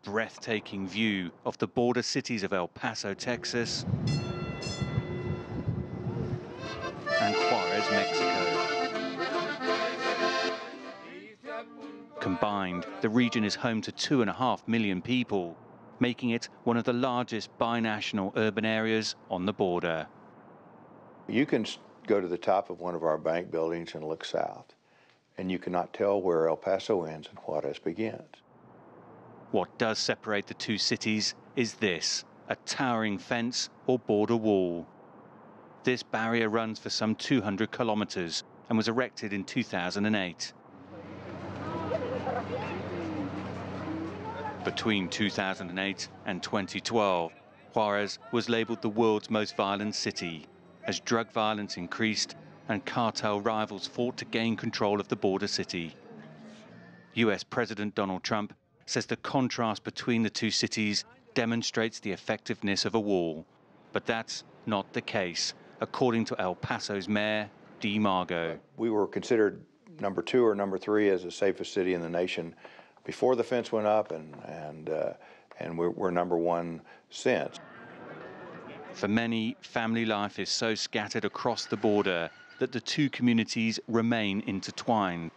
breathtaking view of the border cities of El Paso, Texas, and Juarez, Mexico. Combined, the region is home to 2.5 million people, making it one of the largest binational urban areas on the border. You can go to the top of one of our bank buildings and look south, and you cannot tell where El Paso ends and Juarez begins. What does separate the two cities is this: a towering fence or border wall. This barrier runs for some 200 kilometers and was erected in 2008. Between 2008 and 2012, Juarez was labeled the world's most violent city as drug violence increased and cartel rivals fought to gain control of the border city. US President Donald Trump says the contrast between the two cities demonstrates the effectiveness of a wall. But that's not the case, according to El Paso's mayor, Dee Margo. We were considered number 2 or number 3 as the safest city in the nation before the fence went up, and we're number 1 since. For many, family life is so scattered across the border that the two communities remain intertwined,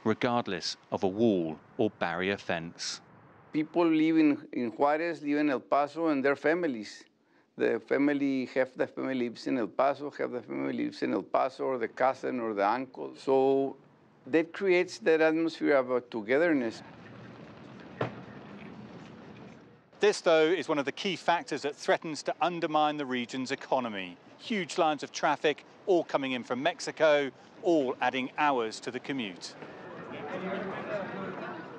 regardless of a wall or barrier fence. People live in Juarez, live in El Paso, and their families. The family, half the family lives in El Paso, half the family lives in El Paso, or the cousin or the uncle. So that creates that atmosphere of togetherness. This, though, is one of the key factors that threatens to undermine the region's economy. Huge lines of traffic, all coming in from Mexico, all adding hours to the commute.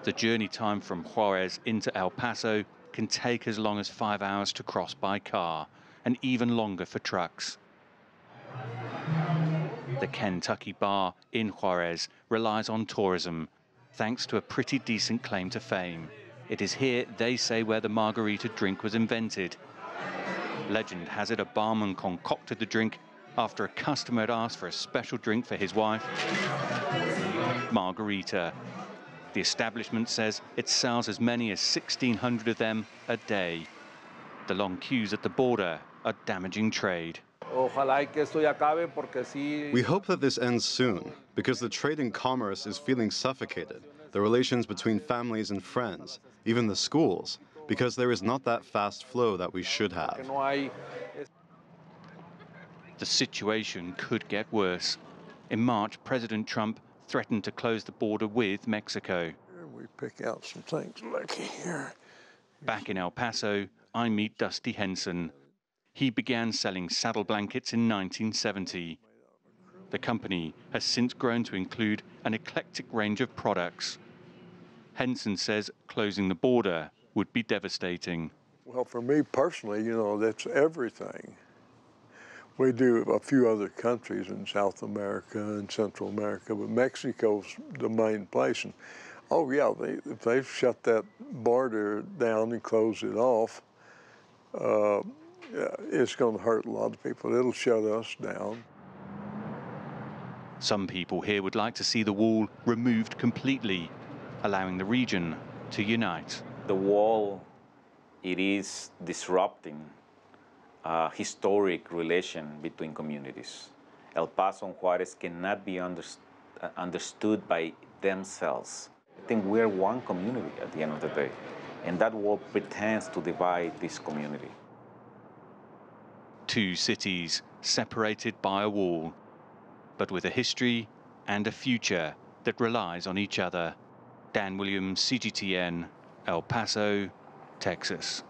The journey time from Juarez into El Paso can take as long as 5 hours to cross by car, and even longer for trucks. The Kentucky Bar in Juarez relies on tourism, thanks to a pretty decent claim to fame. It is here, they say, where the margarita drink was invented. Legend has it a barman concocted the drink after a customer had asked for a special drink for his wife, margarita. The establishment says it sells as many as 1,600 of them a day. The long queues at the border are damaging trade. We hope that this ends soon, because the trade and commerce is feeling suffocated. The relations between families and friends, even the schools, because there is not that fast flow that we should have. The situation could get worse. In March, President Trump threatened to close the border with Mexico. We pick out some things like here. Back in El Paso, I meet Dusty Henson. He began selling saddle blankets in 1970. The company has since grown to include an eclectic range of products. Henson says closing the border would be devastating. Well, for me personally, you know, that's everything. We do a few other countries in South America and Central America, but Mexico's the main place. And, oh yeah, if they shut that border down and close it off, it's going to hurt a lot of people. It'll shut us down. Some people here would like to see the wall removed completely, allowing the region to unite. The wall, it is disrupting a historic relation between communities. El Paso and Juarez cannot be understood by themselves. I think we're one community at the end of the day, and that wall pretends to divide this community. Two cities separated by a wall, but with a history and a future that relies on each other. Dan Williams, CGTN, El Paso, Texas.